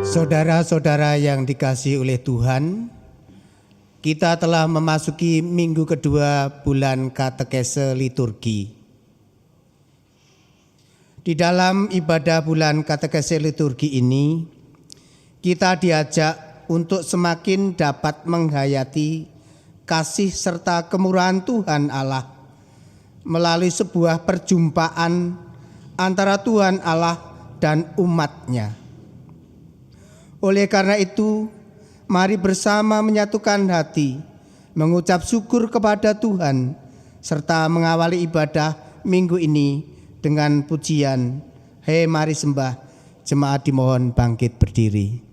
Saudara-saudara yang dikasihi oleh Tuhan, kita telah memasuki minggu kedua bulan katekese liturgi. Di dalam ibadah bulan katekese liturgi ini, kita diajak untuk semakin dapat menghayati kasih serta kemurahan Tuhan Allah melalui sebuah perjumpaan antara Tuhan Allah dan umat-Nya. Oleh karena itu, mari bersama menyatukan hati, mengucap syukur kepada Tuhan, serta mengawali ibadah minggu ini dengan pujian, "Hei mari sembah." Jemaat dimohon bangkit berdiri.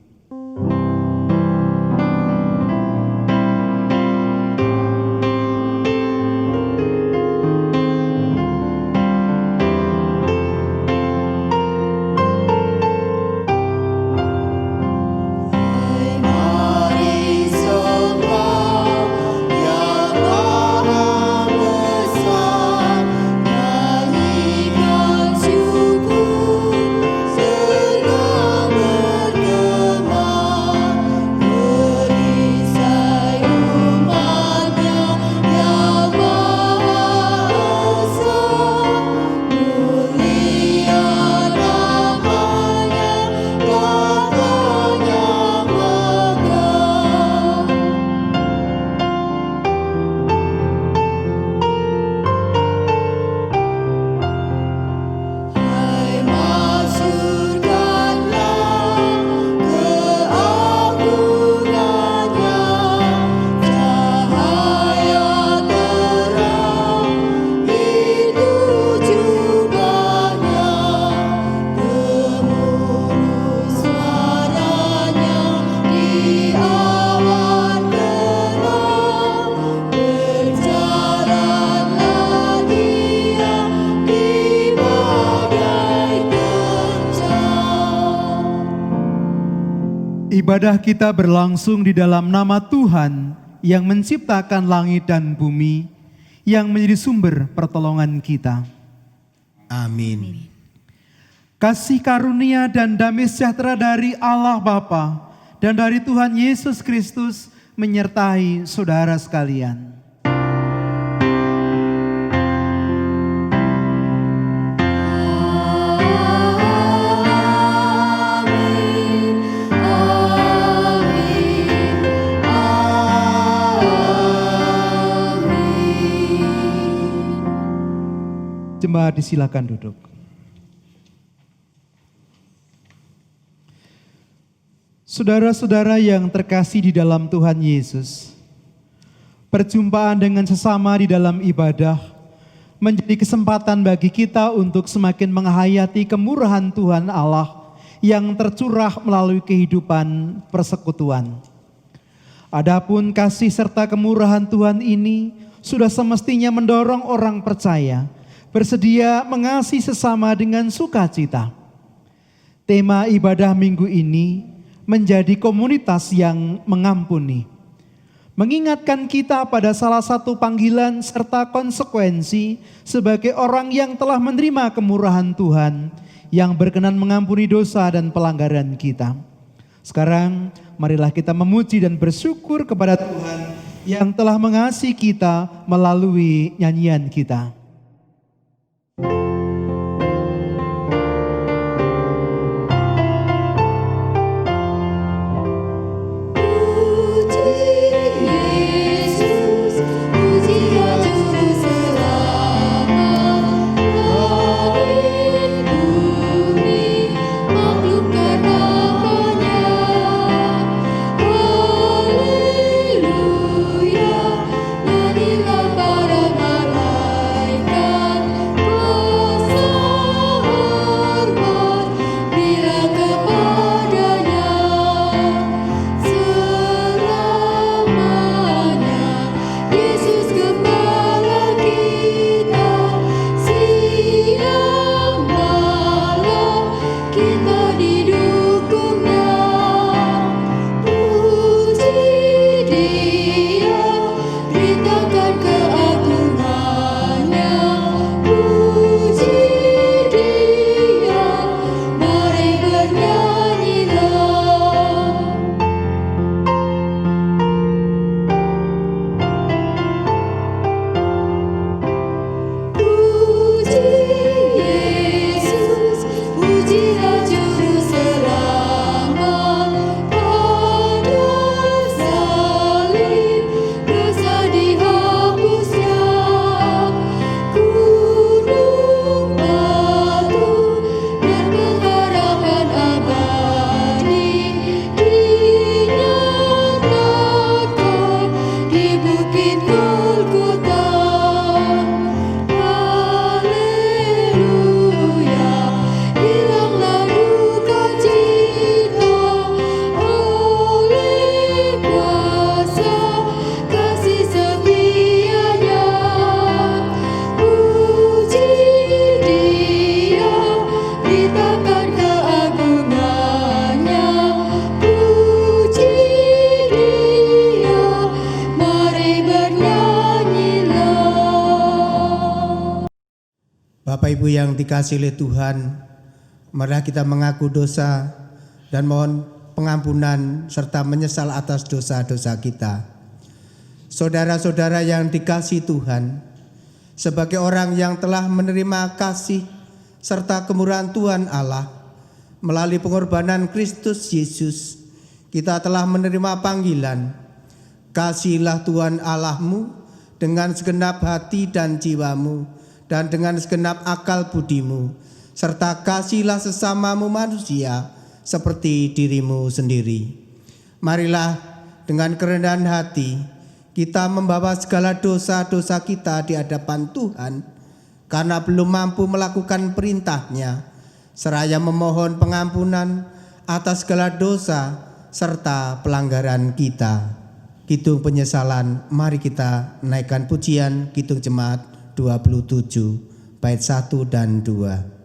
Ibadah kita berlangsung di dalam nama Tuhan yang menciptakan langit dan bumi, yang menjadi sumber pertolongan kita. Amin. Kasih karunia dan damai sejahtera dari Allah Bapa dan dari Tuhan Yesus Kristus menyertai saudara sekalian. Jemaat disilakan duduk. Saudara-saudara yang terkasih di dalam Tuhan Yesus, perjumpaan dengan sesama di dalam ibadah menjadi kesempatan bagi kita untuk semakin menghayati kemurahan Tuhan Allah yang tercurah melalui kehidupan persekutuan. Adapun kasih serta kemurahan Tuhan ini sudah semestinya mendorong orang percaya bersedia mengasihi sesama dengan sukacita. Tema ibadah minggu ini menjadi komunitas yang mengampuni, mengingatkan kita pada salah satu panggilan serta konsekuensi sebagai orang yang telah menerima kemurahan Tuhan yang berkenan mengampuni dosa dan pelanggaran kita. Sekarang marilah kita memuji dan bersyukur kepada Tuhan yang telah mengasihi kita melalui nyanyian kita. Haleluya, nyanyilah para malaikat. Bapak Ibu yang dikasihi oleh Tuhan, marilah kita mengaku dosa dan mohon pengampunan serta menyesal atas dosa-dosa kita. Saudara-saudara yang dikasihi Tuhan, sebagai orang yang telah menerima kasih serta kemurahan Tuhan Allah melalui pengorbanan Kristus Yesus, kita telah menerima panggilan, kasihilah Tuhan Allahmu dengan segenap hati dan jiwamu dan dengan segenap akal budimu, serta kasihilah sesamamu manusia seperti dirimu sendiri. Marilah dengan kerendahan hati kita membawa segala dosa-dosa kita di hadapan Tuhan karena belum mampu melakukan perintah-Nya, seraya memohon pengampunan atas segala dosa serta pelanggaran kita. Kidung penyesalan, mari kita naikkan pujian Kidung Jemaat 27 bait 1 dan 2.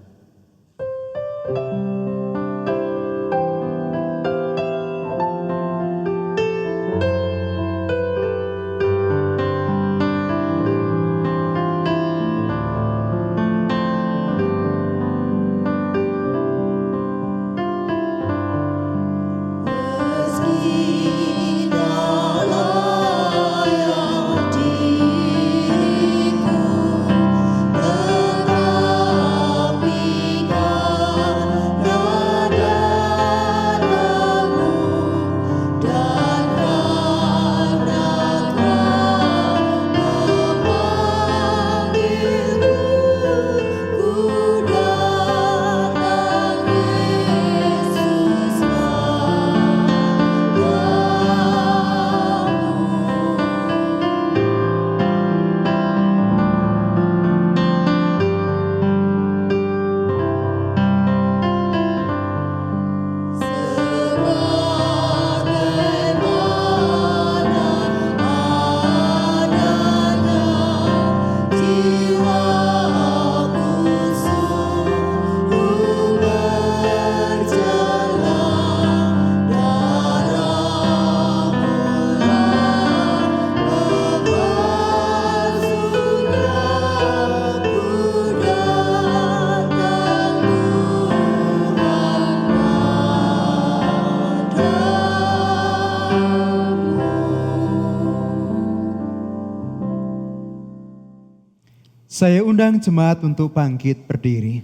Saya undang jemaat untuk bangkit berdiri.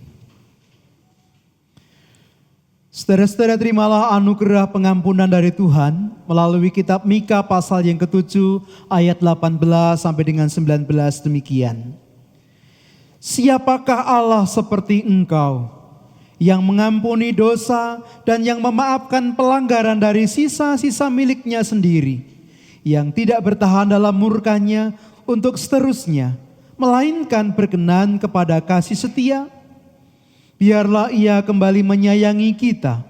Saudara-saudara, terimalah anugerah pengampunan dari Tuhan melalui kitab Mika pasal yang ke-7 ayat 18 sampai dengan 19 demikian. Siapakah Allah seperti Engkau yang mengampuni dosa dan yang memaafkan pelanggaran dari sisa-sisa miliknya sendiri, yang tidak bertahan dalam murkanya untuk seterusnya, melainkan berkenan kepada kasih setia. Biarlah Ia kembali menyayangi kita,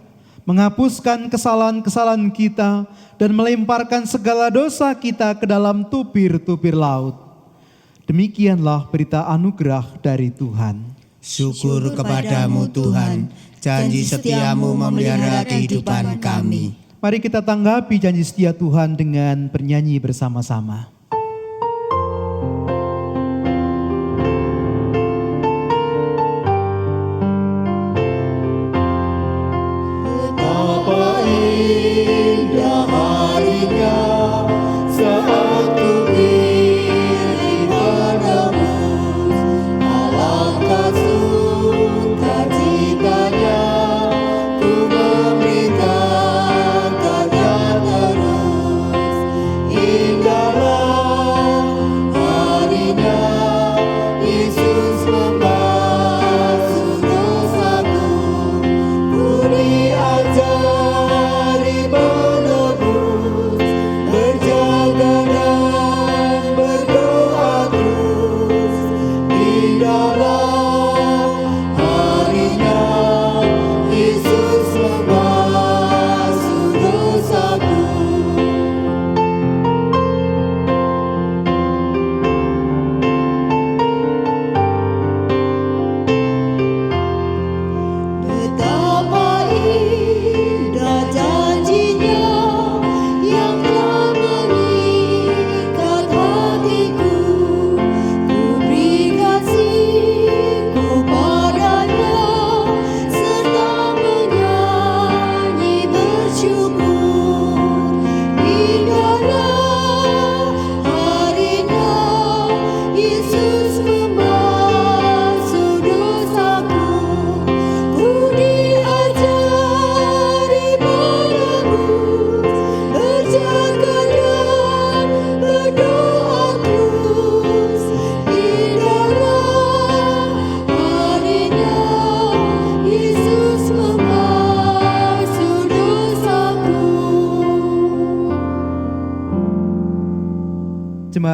menghapuskan kesalahan-kesalahan kita, dan melemparkan segala dosa kita ke dalam tubir-tubir laut. Demikianlah berita anugerah dari Tuhan. Syukur kepadamu Tuhan, janji setiamu memelihara kehidupan kami. Mari kita tanggapi janji setia Tuhan dengan bernyanyi bersama-sama. Indahlah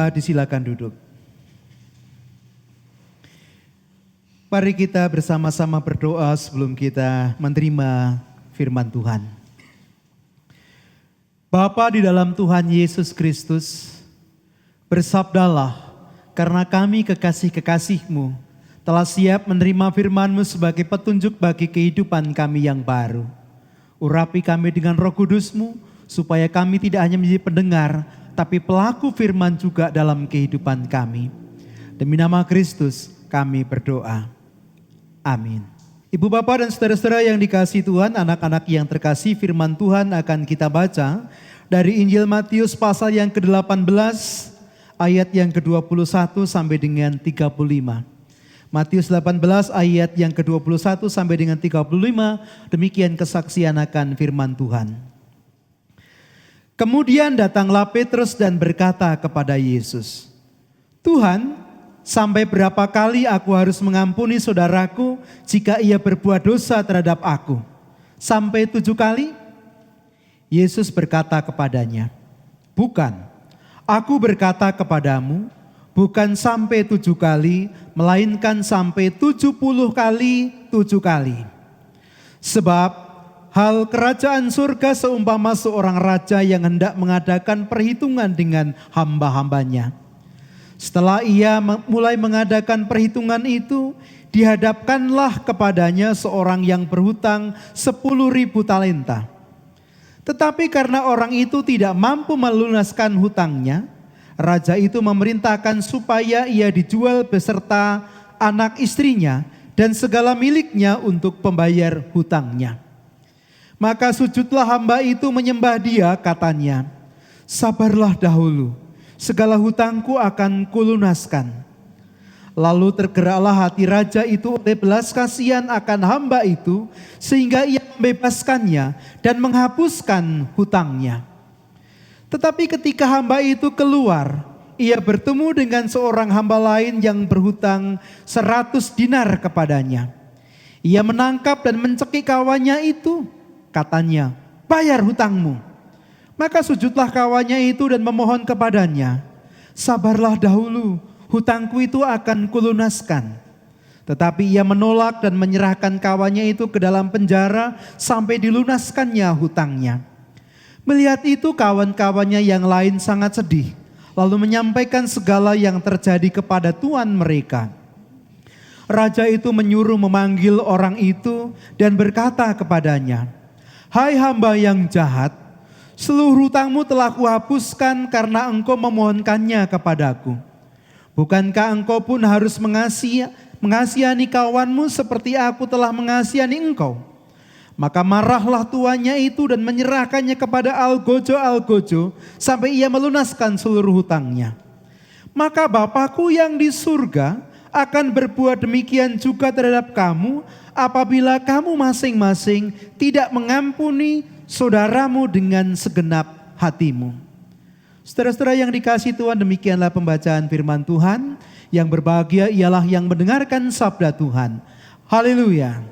berdoa, disilakan duduk. Mari kita bersama-sama berdoa sebelum kita menerima firman Tuhan. Bapa di dalam Tuhan Yesus Kristus, bersabdalah, karena kami kekasih-kekasih-Mu telah siap menerima firman-Mu sebagai petunjuk bagi kehidupan kami yang baru. Urapi kami dengan Roh Kudus-Mu, supaya kami tidak hanya menjadi pendengar, tapi pelaku firman juga dalam kehidupan kami. Demi nama Kristus kami berdoa. Amin. Ibu bapak dan saudara-saudara yang dikasihi Tuhan, anak-anak yang terkasih, firman Tuhan akan kita baca dari Injil Matius pasal yang ke-18 ayat yang ke-21 sampai dengan 35. Matius 18 ayat yang ke-21 sampai dengan 35, demikian kesaksian akan firman Tuhan. Kemudian datanglah Petrus dan berkata kepada Yesus, Tuhan, sampai berapa kali aku harus mengampuni saudaraku jika ia berbuat dosa terhadap aku? Sampai 7 kali? Yesus berkata kepadanya, bukan, aku berkata kepadamu, bukan sampai 7 kali, melainkan sampai 70 kali 7 kali. Sebab hal kerajaan surga seumpama seorang raja yang hendak mengadakan perhitungan dengan hamba-hambanya. Setelah ia mulai mengadakan perhitungan itu, dihadapkanlah kepadanya seorang yang berhutang 10.000 talenta. Tetapi karena orang itu tidak mampu melunaskan hutangnya, raja itu memerintahkan supaya ia dijual beserta anak istrinya dan segala miliknya untuk pembayar hutangnya. Maka sujudlah hamba itu menyembah dia, katanya, sabarlah dahulu, segala hutangku akan kulunaskan. Lalu tergeraklah hati raja itu oleh belas kasihan akan hamba itu, sehingga ia membebaskannya dan menghapuskan hutangnya. Tetapi ketika hamba itu keluar, ia bertemu dengan seorang hamba lain yang berhutang 100 dinar kepadanya. Ia menangkap dan mencekik kawannya itu, katanya, bayar hutangmu. Maka sujudlah kawannya itu dan memohon kepadanya, sabarlah dahulu, hutangku itu akan kulunaskan. Tetapi ia menolak dan menyerahkan kawannya itu ke dalam penjara sampai dilunaskannya hutangnya. Melihat itu kawan-kawannya yang lain sangat sedih, lalu menyampaikan segala yang terjadi kepada tuan mereka. Raja itu menyuruh memanggil orang itu dan berkata kepadanya, hai hamba yang jahat, seluruh hutangmu telah kuhapuskan karena engkau memohonkannya kepadaku. Bukankah engkau pun harus mengasihani kawanmu seperti aku telah mengasihani engkau? Maka marahlah tuannya itu dan menyerahkannya kepada algojo-algojo sampai ia melunaskan seluruh hutangnya. Maka Bapakku yang di surga akan berbuat demikian juga terhadap kamu apabila kamu masing-masing tidak mengampuni saudaramu dengan segenap hatimu. Saudara-saudara yang dikasihi Tuhan, demikianlah pembacaan firman Tuhan. Yang berbahagia ialah yang mendengarkan sabda Tuhan. Haleluya.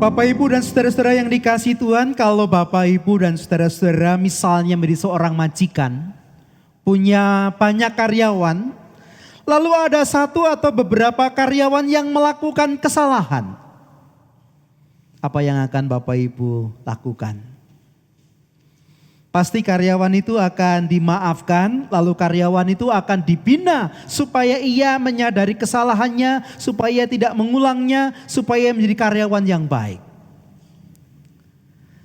Bapak Ibu dan saudara-saudara yang dikasihi Tuhan, kalau Bapak Ibu dan saudara-saudara misalnya menjadi seorang majikan, punya banyak karyawan, lalu ada satu atau beberapa karyawan yang melakukan kesalahan, apa yang akan Bapak Ibu lakukan? Pasti karyawan itu akan dimaafkan, lalu karyawan itu akan dibina supaya ia menyadari kesalahannya, supaya tidak mengulangnya, supaya menjadi karyawan yang baik.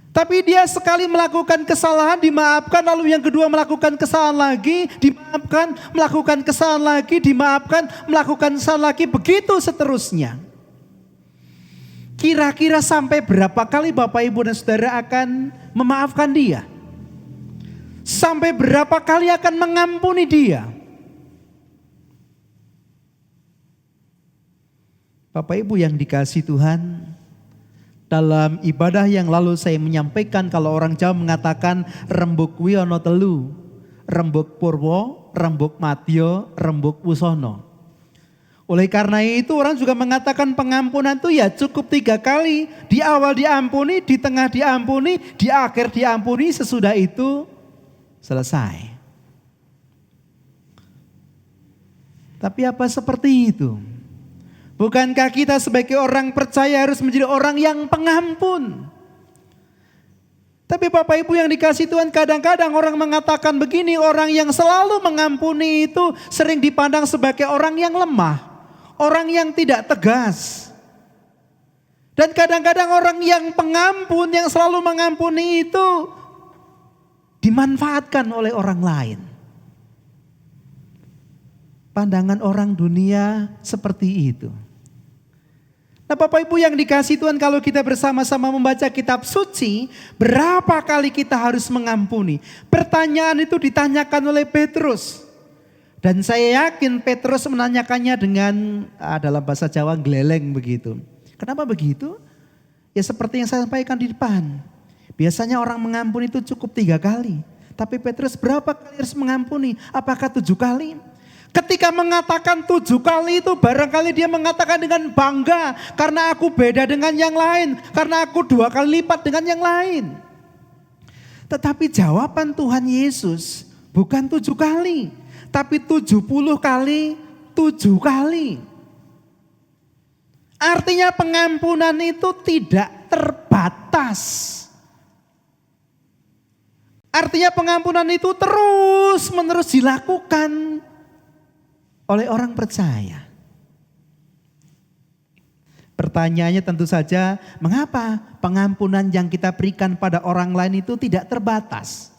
Tapi dia sekali melakukan kesalahan dimaafkan, lalu yang kedua melakukan kesalahan lagi, dimaafkan, melakukan kesalahan lagi, dimaafkan, melakukan kesalahan lagi, begitu seterusnya. Kira-kira sampai berapa kali Bapak Ibu dan Saudara akan memaafkan dia? Sampai berapa kali akan mengampuni dia? Bapak Ibu yang dikasihi Tuhan, dalam ibadah yang lalu saya menyampaikan kalau orang Jawa mengatakan rembuk wiono telu, rembuk purwo, rembuk matio, rembuk wusono. Oleh karena itu orang juga mengatakan pengampunan itu ya cukup 3 kali. Di awal diampuni, di tengah diampuni, di akhir diampuni, sesudah itu selesai. Tapi apa seperti itu? Bukankah kita sebagai orang percaya harus menjadi orang yang pengampun? Tapi Bapak Ibu yang dikasihi Tuhan, kadang-kadang orang mengatakan begini, orang yang selalu mengampuni itu sering dipandang sebagai orang yang lemah. Orang yang tidak tegas. Dan kadang-kadang orang yang pengampun, yang selalu mengampuni itu dimanfaatkan oleh orang lain. Pandangan orang dunia seperti itu. Nah Bapak Ibu yang dikasihi Tuhan, kalau kita bersama-sama membaca kitab suci, berapa kali kita harus mengampuni? Pertanyaan itu ditanyakan oleh Petrus. Dan saya yakin Petrus menanyakannya dengan dalam bahasa Jawa geleleng begitu. Kenapa begitu? Ya seperti yang saya sampaikan di depan. Biasanya orang mengampuni itu cukup 3 kali. Tapi Petrus berapa kali harus mengampuni? Apakah 7 kali? Ketika mengatakan 7 kali itu barangkali dia mengatakan dengan bangga. Karena aku beda dengan yang lain. Karena aku 2 kali lipat dengan yang lain. Tetapi jawaban Tuhan Yesus bukan 7 kali. Tapi 70 kali 7 kali. Artinya pengampunan itu tidak terbatas. Artinya pengampunan itu terus menerus dilakukan oleh orang percaya. Pertanyaannya tentu saja, mengapa pengampunan yang kita berikan pada orang lain itu tidak terbatas?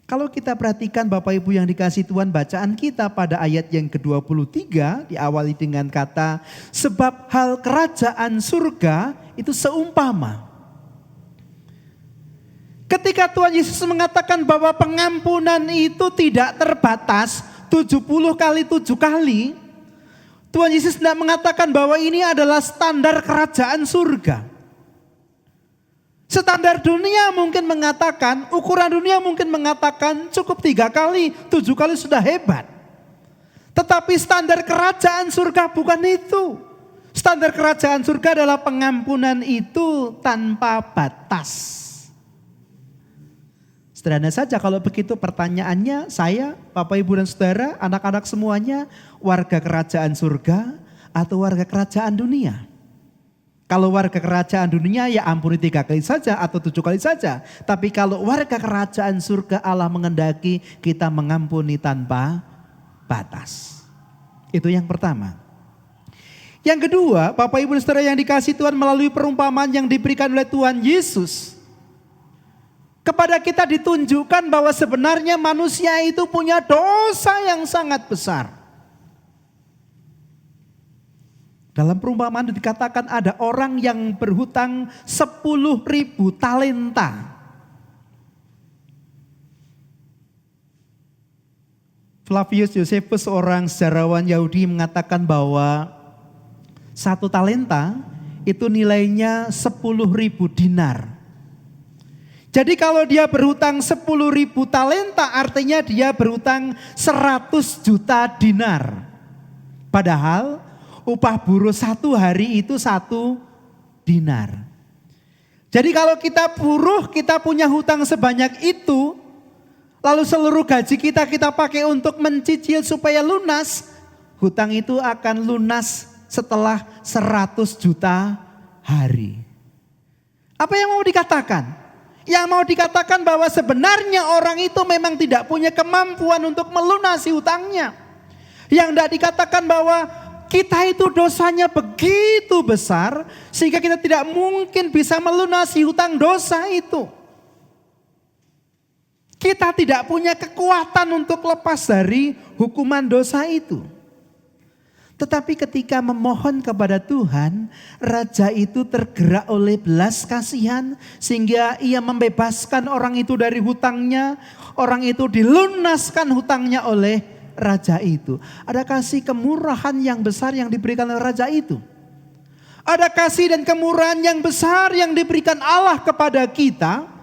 Kalau kita perhatikan Bapak Ibu yang dikasihi Tuhan, bacaan kita pada ayat yang ke-23 diawali dengan kata, sebab hal kerajaan surga itu seumpama. Ketika Tuhan Yesus mengatakan bahwa pengampunan itu tidak terbatas 70 kali 7 kali, Tuhan Yesus tidak mengatakan bahwa ini adalah standar kerajaan surga. Standar dunia mungkin mengatakan, ukuran dunia mungkin mengatakan cukup 3 kali, 7 kali sudah hebat. Tetapi standar kerajaan surga bukan itu. Standar kerajaan surga adalah pengampunan itu tanpa batas. Sederhana saja kalau begitu pertanyaannya, saya, Bapak Ibu dan Saudara, anak-anak semuanya warga kerajaan surga atau warga kerajaan dunia? Kalau warga kerajaan dunia ya ampuni 3 kali saja atau 7 kali saja. Tapi kalau warga kerajaan surga, Allah mengendaki kita mengampuni tanpa batas. Itu yang pertama. Yang kedua, Bapak Ibu dan Saudara yang dikasihi Tuhan, melalui perumpamaan yang diberikan oleh Tuhan Yesus, kepada kita ditunjukkan bahwa sebenarnya manusia itu punya dosa yang sangat besar. Dalam perumpamaan dikatakan ada orang yang berhutang 10.000 talenta. Flavius Josephus, seorang sejarawan Yahudi, mengatakan bahwa 1 talenta itu nilainya 10.000 dinar. Jadi kalau dia berhutang 10.000 talenta artinya dia berhutang 100 juta dinar. Padahal upah buruh 1 hari itu 1 dinar. Jadi kalau kita buruh, kita punya hutang sebanyak itu, lalu seluruh gaji kita pakai untuk mencicil supaya lunas, hutang itu akan lunas setelah 100 juta hari. Apa yang mau dikatakan? Yang mau dikatakan bahwa sebenarnya orang itu memang tidak punya kemampuan untuk melunasi hutangnya. Yang tidak dikatakan bahwa kita itu dosanya begitu besar sehingga kita tidak mungkin bisa melunasi hutang dosa itu. Kita tidak punya kekuatan untuk lepas dari hukuman dosa itu. Tetapi ketika memohon kepada Tuhan, raja itu tergerak oleh belas kasihan sehingga ia membebaskan orang itu dari hutangnya. Orang itu dilunaskan hutangnya oleh raja itu. Ada kasih kemurahan yang besar yang diberikan oleh raja itu. Ada kasih dan kemurahan yang besar yang diberikan Allah kepada kita.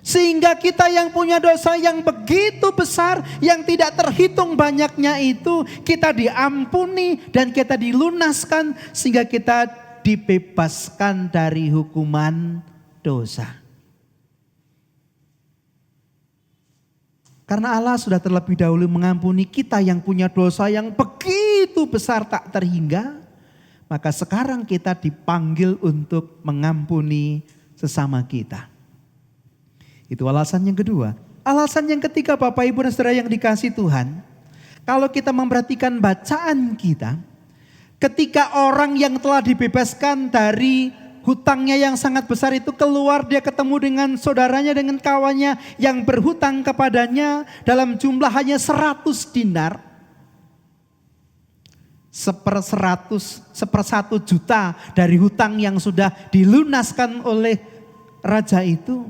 Sehingga kita yang punya dosa yang begitu besar, yang tidak terhitung banyaknya itu, kita diampuni dan kita dilunaskan sehingga kita dibebaskan dari hukuman dosa. Karena Allah sudah terlebih dahulu mengampuni kita yang punya dosa yang begitu besar tak terhingga, maka sekarang kita dipanggil untuk mengampuni sesama kita. Itu alasan yang kedua. Alasan yang ketiga, Bapak Ibu dan Saudara yang dikasihi Tuhan, kalau kita memperhatikan bacaan kita, ketika orang yang telah dibebaskan dari hutangnya yang sangat besar itu keluar, dia ketemu dengan saudaranya, dengan kawannya yang berhutang kepadanya dalam jumlah hanya 100 dinar. 1/1 juta dari hutang yang sudah dilunaskan oleh raja itu.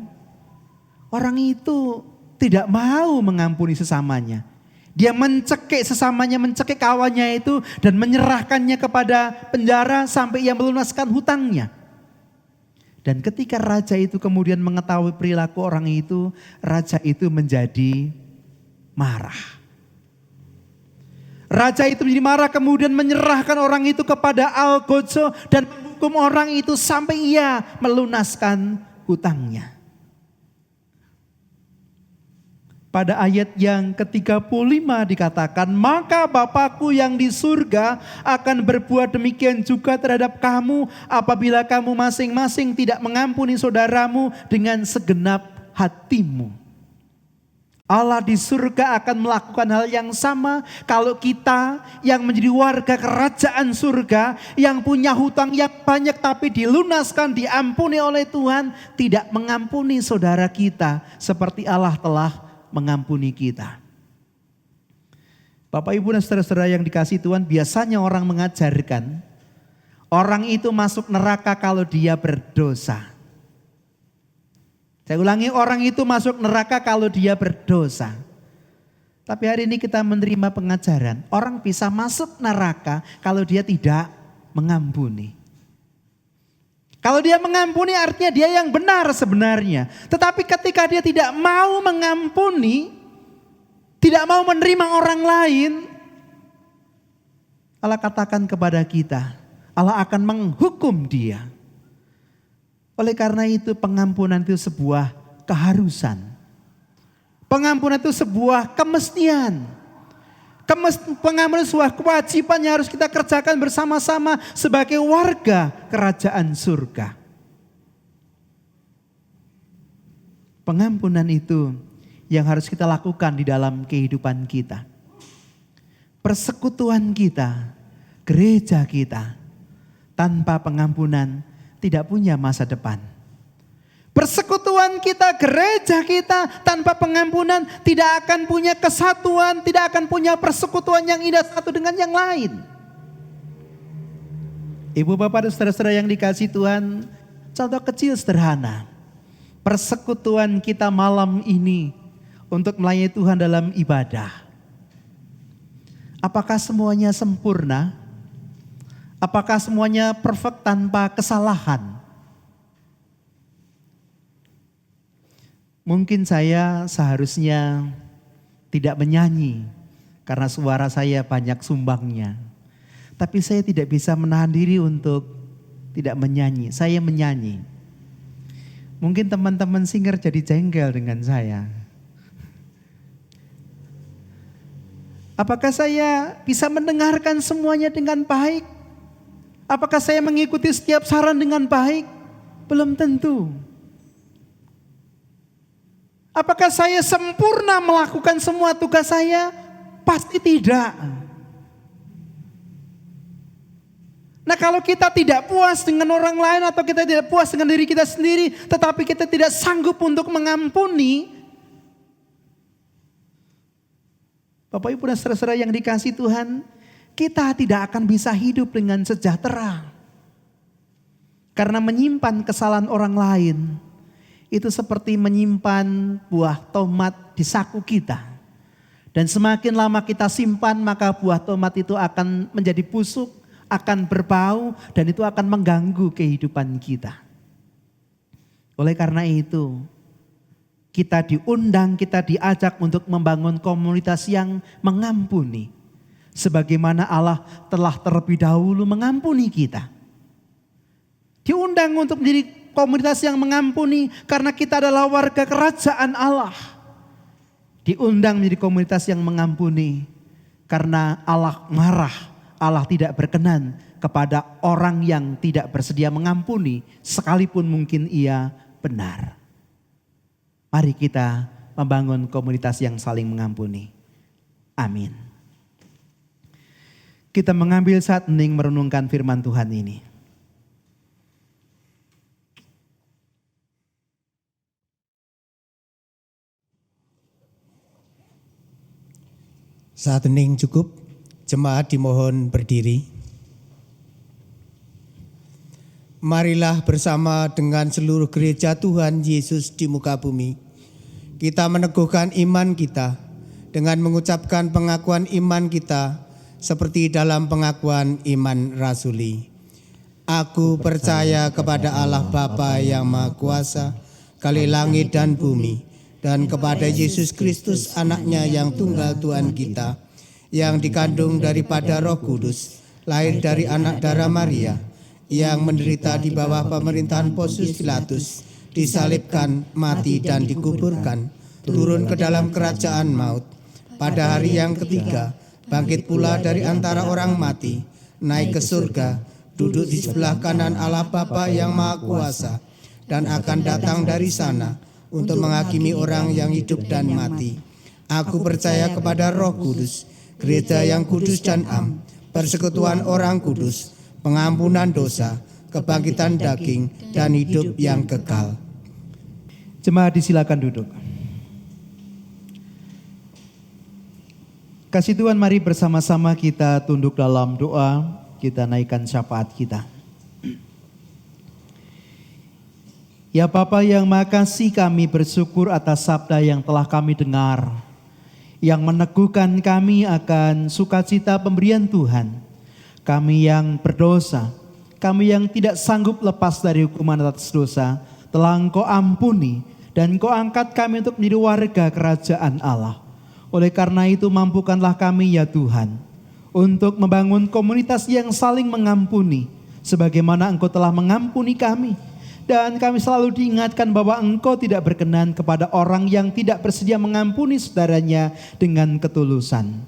Orang itu tidak mau mengampuni sesamanya. Dia mencekik sesamanya, mencekik kawannya itu dan menyerahkannya kepada penjara sampai ia melunaskan hutangnya. Dan ketika raja itu kemudian mengetahui perilaku orang itu, raja itu menjadi marah. Raja itu menjadi marah kemudian menyerahkan orang itu kepada algojo dan menghukum orang itu sampai ia melunaskan hutangnya. Pada ayat yang ke-35 dikatakan, maka Bapakku yang di surga akan berbuat demikian juga terhadap kamu apabila kamu masing-masing tidak mengampuni saudaramu dengan segenap hatimu. Allah di surga akan melakukan hal yang sama kalau kita yang menjadi warga kerajaan surga, yang punya hutang yang banyak tapi dilunaskan, diampuni oleh Tuhan, tidak mengampuni saudara kita seperti Allah telah mengampuni kita. Bapak Ibu dan saudara-saudara yang dikasihi Tuhan, biasanya orang mengajarkan orang itu masuk neraka kalau dia berdosa. Saya ulangi, orang itu masuk neraka kalau dia berdosa. Tapi hari ini kita menerima pengajaran, orang bisa masuk neraka kalau dia tidak mengampuni. Kalau dia mengampuni artinya dia yang benar sebenarnya. Tetapi ketika dia tidak mau mengampuni, tidak mau menerima orang lain, Allah katakan kepada kita, Allah akan menghukum dia. Oleh karena itu pengampunan itu sebuah keharusan. Pengampunan itu sebuah kemestian. Pengampunan sebuah kewajiban yang harus kita kerjakan bersama-sama sebagai warga kerajaan surga. Pengampunan itu yang harus kita lakukan di dalam kehidupan kita. Persekutuan kita, gereja kita, tanpa pengampunan tidak punya masa depan. Persekutuan kita, gereja kita tanpa pengampunan tidak akan punya kesatuan, tidak akan punya persekutuan yang indah satu dengan yang lain. Ibu bapak dan saudara-saudara yang dikasihi Tuhan, contoh kecil sederhana. Persekutuan kita malam ini untuk melayani Tuhan dalam ibadah. Apakah semuanya sempurna? Apakah semuanya perfect tanpa kesalahan? Mungkin saya seharusnya tidak menyanyi karena suara saya banyak sumbangnya. Tapi saya tidak bisa menahan diri untuk tidak menyanyi. Saya menyanyi. Mungkin teman-teman singer jadi jengkel dengan saya. Apakah saya bisa mendengarkan semuanya dengan baik? Apakah saya mengikuti setiap saran dengan baik? Belum tentu. Apakah saya sempurna melakukan semua tugas saya? Pasti tidak. Nah, kalau kita tidak puas dengan orang lain atau kita tidak puas dengan diri kita sendiri, tetapi kita tidak sanggup untuk mengampuni, Bapak Ibu dan saudara-saudara yang dikasihi Tuhan, kita tidak akan bisa hidup dengan sejahtera. Karena menyimpan kesalahan orang lain, itu seperti menyimpan buah tomat di saku kita. Dan semakin lama kita simpan, maka buah tomat itu akan menjadi busuk, akan berbau, dan itu akan mengganggu kehidupan kita. Oleh karena itu, kita diundang, kita diajak untuk membangun komunitas yang mengampuni. Sebagaimana Allah telah terlebih dahulu mengampuni kita. Diundang untuk menjadi komunitas yang mengampuni karena kita adalah warga kerajaan Allah. Diundang menjadi komunitas yang mengampuni karena Allah marah, Allah tidak berkenan kepada orang yang tidak bersedia mengampuni sekalipun mungkin ia benar. Mari kita membangun komunitas yang saling mengampuni. Amin. Kita mengambil saat hening merenungkan firman Tuhan ini. Saat hening cukup, jemaat dimohon berdiri. Marilah bersama dengan seluruh gereja Tuhan Yesus di muka bumi, kita meneguhkan iman kita dengan mengucapkan pengakuan iman kita seperti dalam pengakuan iman rasuli. Aku percaya kepada Allah Bapa yang Maha Kuasa, kali langit dan bumi, dan kepada Yesus Kristus anaknya yang tunggal Tuhan kita, yang dikandung daripada Roh Kudus, lahir dari anak darah Maria, yang menderita di bawah pemerintahan Pontius Pilatus, disalibkan, mati dan dikuburkan, turun ke dalam kerajaan maut. Pada hari yang ketiga, bangkit pula dari antara orang mati, naik ke surga, duduk di sebelah kanan Allah Bapa yang Maha Kuasa, dan akan datang dari sana untuk menghakimi orang yang hidup dan mati. Aku percaya kepada Roh Kudus, gereja yang kudus dan am, persekutuan orang kudus, pengampunan dosa, kebangkitan daging, dan hidup yang kekal. Jemaat disilakan duduk. Kasih Tuhan, mari bersama-sama kita tunduk dalam doa, kita naikkan syafaat kita. Ya Bapa yang Maha Kasih, kami bersyukur atas sabda yang telah kami dengar, yang meneguhkan kami akan sukacita pemberian Tuhan. Kami yang berdosa, kami yang tidak sanggup lepas dari hukuman atas dosa, telah Engkau ampuni dan Engkau angkat kami untuk menjadi warga kerajaan Allah. Oleh karena itu mampukanlah kami ya Tuhan, untuk membangun komunitas yang saling mengampuni, sebagaimana Engkau telah mengampuni kami. Dan kami selalu diingatkan bahwa Engkau tidak berkenan kepada orang yang tidak bersedia mengampuni saudaranya dengan ketulusan.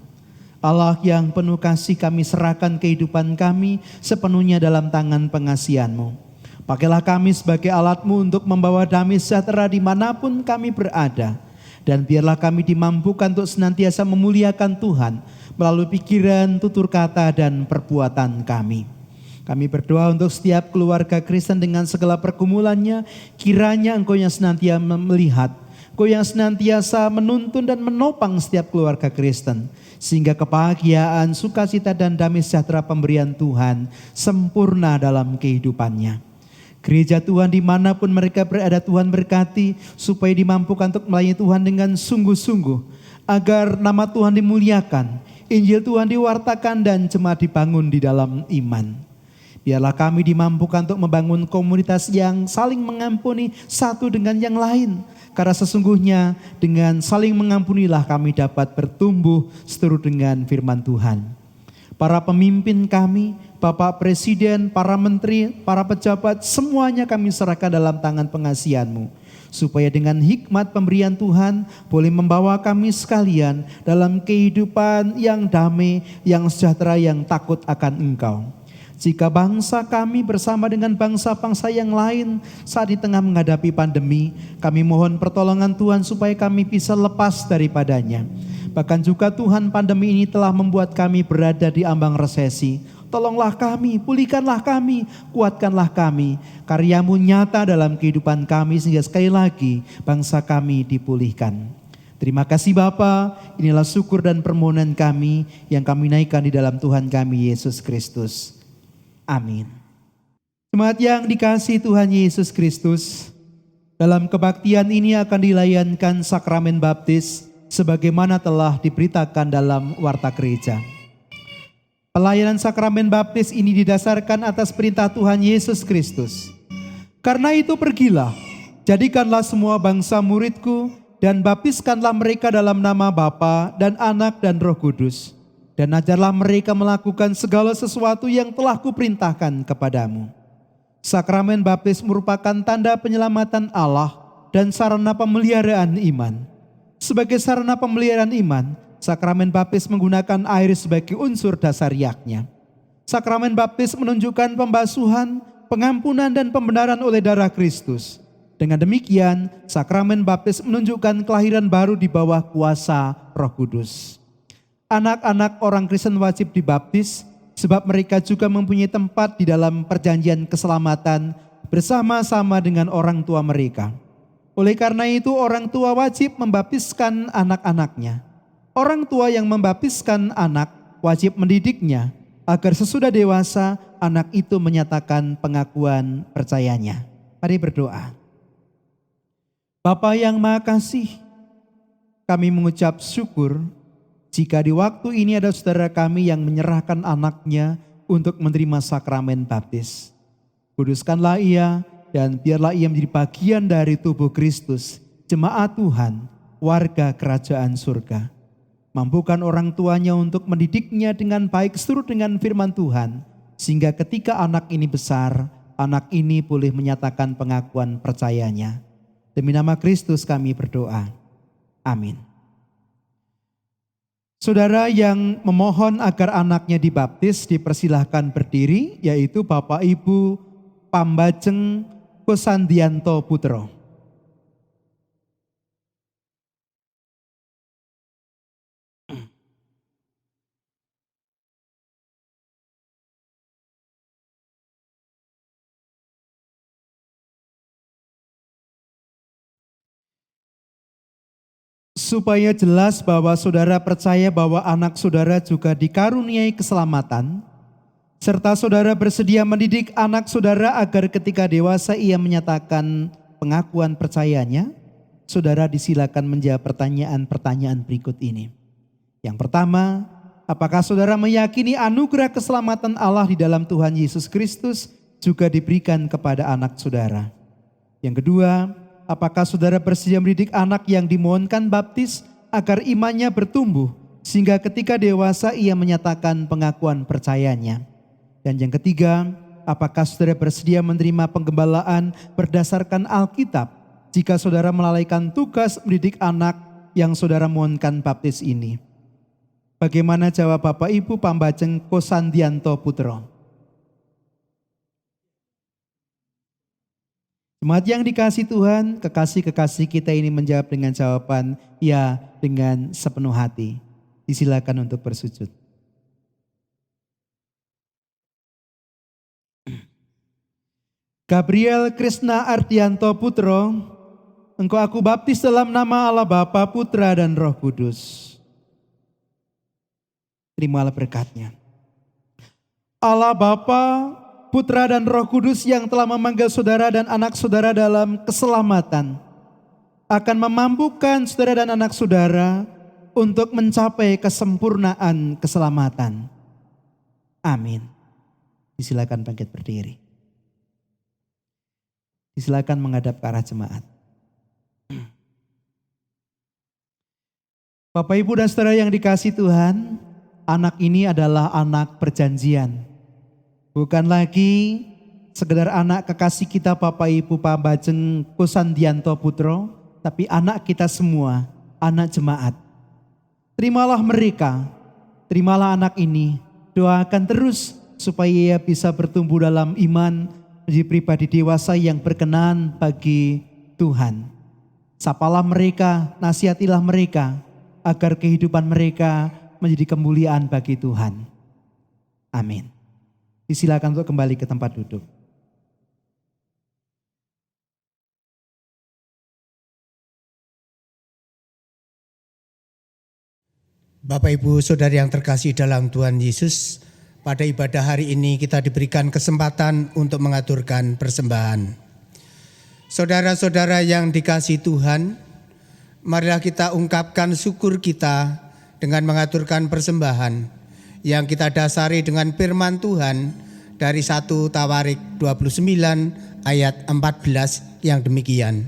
Allah yang penuh kasih, kami serahkan kehidupan kami sepenuhnya dalam tangan pengasihan-Mu. Pakailah kami sebagai alat-Mu untuk membawa damai sejahtera dimanapun kami berada. Dan biarlah kami dimampukan untuk senantiasa memuliakan Tuhan melalui pikiran, tutur kata, dan perbuatan kami. Kami berdoa untuk setiap keluarga Kristen dengan segala pergumulannya. Kiranya Engkau yang senantiasa melihat, Engkau yang senantiasa menuntun dan menopang setiap keluarga Kristen, sehingga kebahagiaan, sukacita, dan damai sejahtera pemberian Tuhan sempurna dalam kehidupannya. Gereja Tuhan dimanapun mereka berada, Tuhan berkati, supaya dimampukan untuk melayani Tuhan dengan sungguh-sungguh, agar nama Tuhan dimuliakan, Injil Tuhan diwartakan, dan jemaat dibangun di dalam iman. Biarlah kami dimampukan untuk membangun komunitas yang saling mengampuni satu dengan yang lain. Karena sesungguhnya dengan saling mengampunilah kami dapat bertumbuh seturut dengan firman Tuhan. Para pemimpin kami, Bapak Presiden, para menteri, para pejabat, semuanya kami serahkan dalam tangan pengasihan-Mu. Supaya dengan hikmat pemberian Tuhan boleh membawa kami sekalian dalam kehidupan yang damai, yang sejahtera, yang takut akan Engkau. Jika bangsa kami bersama dengan bangsa-bangsa yang lain saat di tengah menghadapi pandemi, kami mohon pertolongan Tuhan supaya kami bisa lepas daripadanya. Bahkan juga Tuhan, pandemi ini telah membuat kami berada di ambang resesi. Tolonglah kami, pulihkanlah kami, kuatkanlah kami. Karya-Mu nyata dalam kehidupan kami sehingga sekali lagi bangsa kami dipulihkan. Terima kasih Bapa, inilah syukur dan permohonan kami yang kami naikkan di dalam Tuhan kami Yesus Kristus. Amin. Jemaat yang dikasihi Tuhan Yesus Kristus, dalam kebaktian ini akan dilayankan sakramen baptis sebagaimana telah diberitakan dalam warta gereja. Pelayanan sakramen baptis ini didasarkan atas perintah Tuhan Yesus Kristus. Karena itu pergilah, jadikanlah semua bangsa muridku, dan baptiskanlah mereka dalam nama Bapa dan Anak dan Roh Kudus. Dan ajarlah mereka melakukan segala sesuatu yang telah kuperintahkan kepadamu. Sakramen baptis merupakan tanda penyelamatan Allah dan sarana pemeliharaan iman. Sebagai sarana pemeliharaan iman, sakramen baptis menggunakan air sebagai unsur dasar yaknya. Sakramen baptis menunjukkan pembasuhan, pengampunan dan pembenaran oleh darah Kristus. Dengan demikian, sakramen baptis menunjukkan kelahiran baru di bawah kuasa Roh Kudus. Anak-anak orang Kristen wajib dibaptis sebab mereka juga mempunyai tempat di dalam perjanjian keselamatan bersama-sama dengan orang tua mereka. Oleh karena itu, orang tua wajib membaptiskan anak-anaknya. Orang tua yang membaptiskan anak wajib mendidiknya agar sesudah dewasa anak itu menyatakan pengakuan percayanya. Mari berdoa. Bapa yang Maha Kasih, kami mengucap syukur jika di waktu ini ada saudara kami yang menyerahkan anaknya untuk menerima sakramen baptis. Kuduskanlah ia dan biarlah ia menjadi bagian dari tubuh Kristus, jemaat Tuhan, warga kerajaan surga. Mampukan orang tuanya untuk mendidiknya dengan baik seturut dengan firman Tuhan, sehingga ketika anak ini besar, anak ini boleh menyatakan pengakuan percayanya. Demi nama Kristus kami berdoa. Amin. Saudara yang memohon agar anaknya dibaptis dipersilahkan berdiri, yaitu Bapak Ibu Pambajeng Kosandianto Putro. Supaya jelas bahwa saudara percaya bahwa anak saudara juga dikaruniai keselamatan, serta saudara bersedia mendidik anak saudara agar ketika dewasa ia menyatakan pengakuan percayanya, saudara disilakan menjawab pertanyaan-pertanyaan berikut ini. Yang pertama, apakah saudara meyakini anugerah keselamatan Allah di dalam Tuhan Yesus Kristus juga diberikan kepada anak saudara? Yang kedua, apakah saudara bersedia mendidik anak yang dimohonkan baptis agar imannya bertumbuh sehingga ketika dewasa ia menyatakan pengakuan percayanya? Dan yang ketiga, apakah saudara bersedia menerima penggembalaan berdasarkan Alkitab jika saudara melalaikan tugas mendidik anak yang saudara mohonkan baptis ini? Bagaimana jawab Bapak Ibu Pambajeng Kosandianto Putro? Jemaat yang dikasih Tuhan, kekasih-kekasih kita ini menjawab dengan jawaban ya dengan sepenuh hati. Disilakan untuk bersujud. Gabriel Krishna Ardianto Putro, engkau aku baptis dalam nama Allah Bapa, Putra dan Roh Kudus. Terimalah berkatnya. Allah Bapa, Putra dan Roh Kudus yang telah memanggil saudara dan anak saudara dalam keselamatan, akan memampukan saudara dan anak saudara untuk mencapai kesempurnaan keselamatan. Amin. Disilakan bangkit berdiri. Disilakan menghadap ke arah jemaat. Bapak Ibu dan saudara yang dikasihi Tuhan, anak ini adalah anak perjanjian. Bukan lagi sekedar anak kekasih kita Bapak Ibu Pambajeng Kosandianto Putro, tapi anak kita semua, anak jemaat. Terimalah mereka, terimalah anak ini, doakan terus supaya ia bisa bertumbuh dalam iman, menjadi pribadi dewasa yang berkenan bagi Tuhan. Sapalah mereka, nasihatilah mereka, agar kehidupan mereka menjadi kemuliaan bagi Tuhan. Amin. Disilakan untuk kembali ke tempat duduk. Bapak Ibu Saudari yang terkasih dalam Tuhan Yesus, pada ibadah hari ini kita diberikan kesempatan untuk mengaturkan persembahan. Saudara-saudara yang dikasihi Tuhan, marilah kita ungkapkan syukur kita dengan mengaturkan persembahan yang kita dasari dengan firman Tuhan dari 1 Tawarik 29 ayat 14 yang demikian.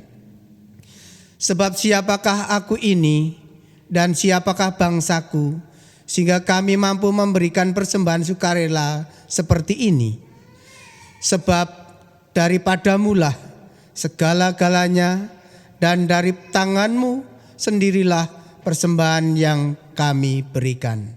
Sebab siapakah aku ini dan siapakah bangsaku, sehingga kami mampu memberikan persembahan sukarela seperti ini. Sebab daripadamulah segala-galanya, dan dari tanganmu sendirilah persembahan yang kami berikan.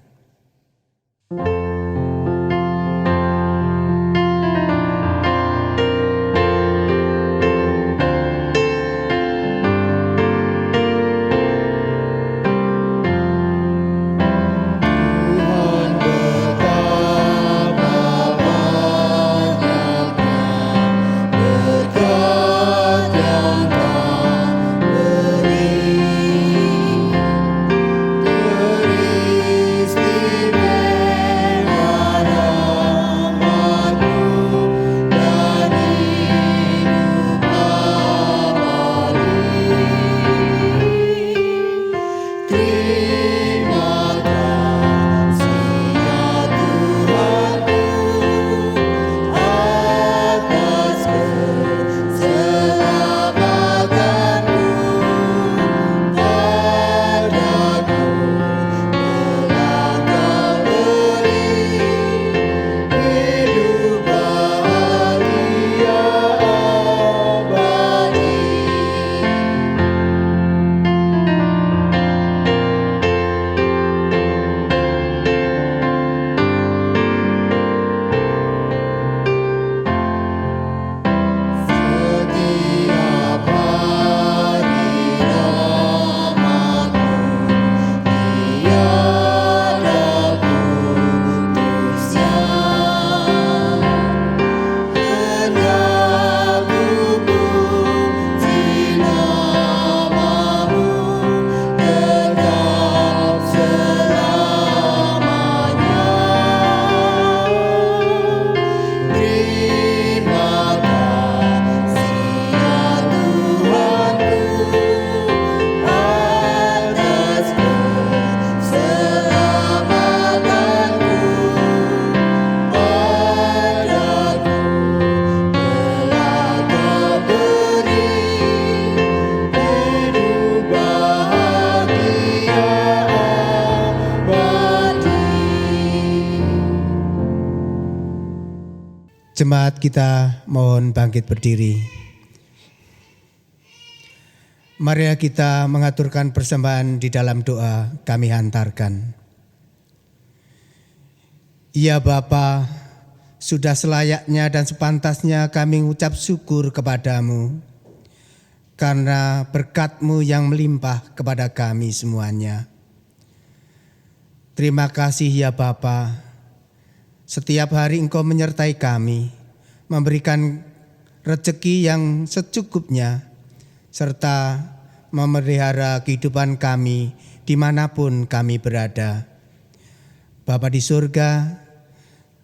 Jemaat kita mohon bangkit berdiri. Marilah kita mengaturkan persembahan di dalam doa kami hantarkan. Ya Bapa, sudah selayaknya dan sepantasnya kami mengucap syukur kepadamu karena berkat-Mu yang melimpah kepada kami semuanya. Terima kasih ya Bapa. Setiap hari Engkau menyertai kami, memberikan rezeki yang secukupnya, serta memelihara kehidupan kami dimanapun kami berada. Bapa di surga,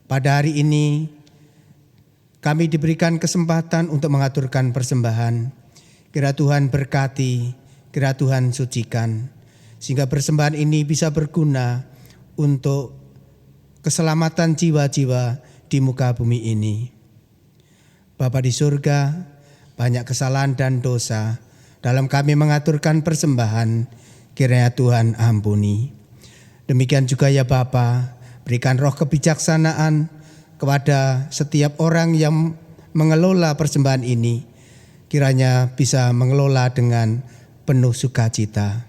pada hari ini kami diberikan kesempatan untuk mengaturkan persembahan. Kira Tuhan berkati, kira Tuhan sucikan, sehingga persembahan ini bisa berguna untuk keselamatan jiwa-jiwa di muka bumi ini. Bapa di surga, banyak kesalahan dan dosa dalam kami mengaturkan persembahan, kiranya Tuhan ampuni. Demikian juga ya Bapa, berikan roh kebijaksanaan kepada setiap orang yang mengelola persembahan ini, kiranya bisa mengelola dengan penuh sukacita.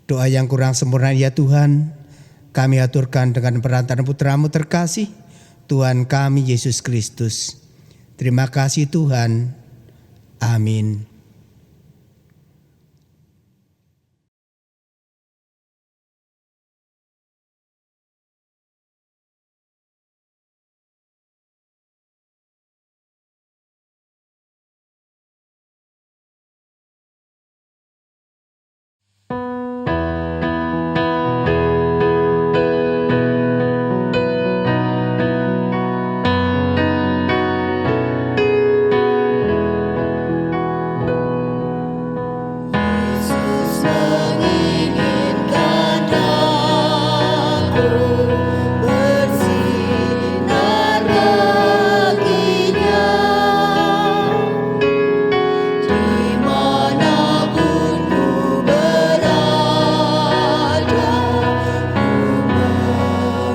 Doa yang kurang sempurna ya Tuhan, kami aturkan dengan perantaraan Putra-Mu terkasih, Tuhan kami Yesus Kristus. Terima kasih Tuhan. Amin. bersinar baginya. Dimanapun ku berada, ku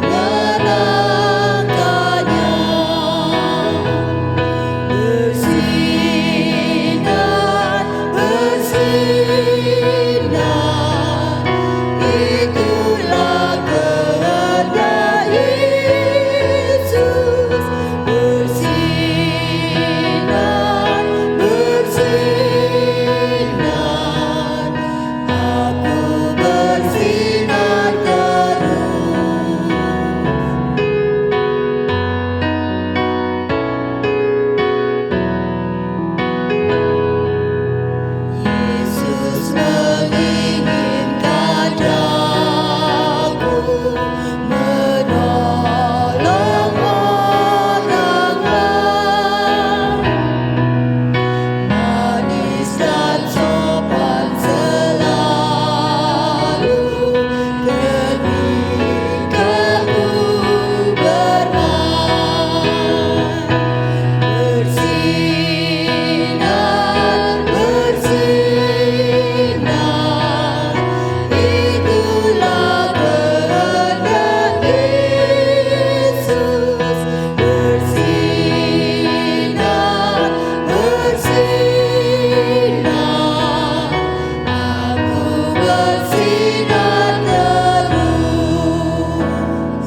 mengenangkannya. Bersinar, bersinar, itulah kehendak Yesus. Bersinar, bersinar, aku bersinar terus. Yesus menginginkan aku menolong orang lain. Manis dan sopan selalu ketika ku bermain. Bersinar, bersinar, itulah kehendak Yesus. Bersinar, bersinar, aku bersinar terus.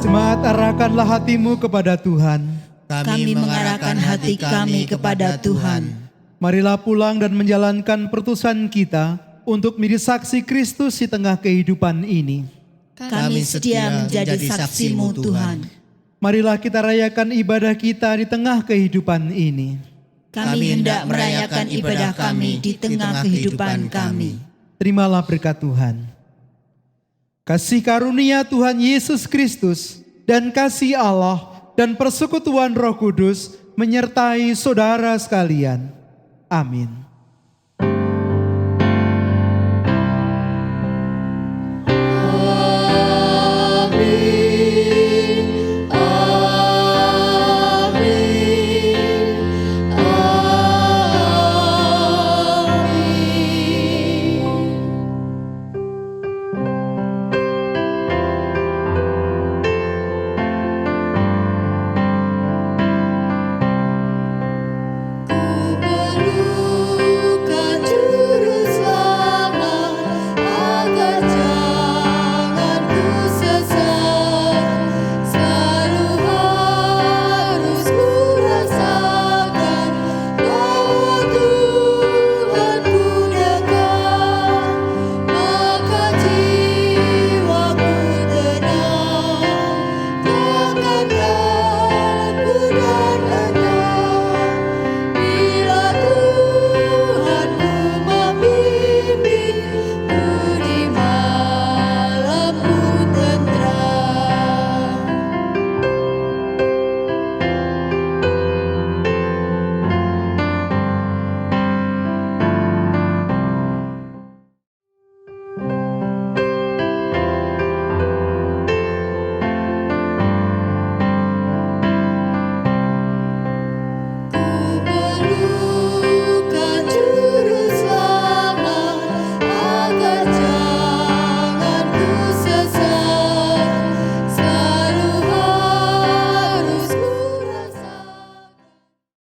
Jemaat, arahkanlah hatimu kepada Tuhan. Kami mengarahkan hati kami kepada Tuhan. Marilah pulang dan menjalankan pertusan kita untuk menjadi saksi Kristus di tengah kehidupan ini. Kami setia menjadi saksi-Mu Tuhan. Marilah kita rayakan ibadah kita di tengah kehidupan ini. Kami hendak merayakan ibadah kami di tengah kehidupan kami. Terimalah berkat Tuhan. Kasih karunia Tuhan Yesus Kristus dan kasih Allah dan persekutuan Roh Kudus menyertai saudara sekalian. Amin.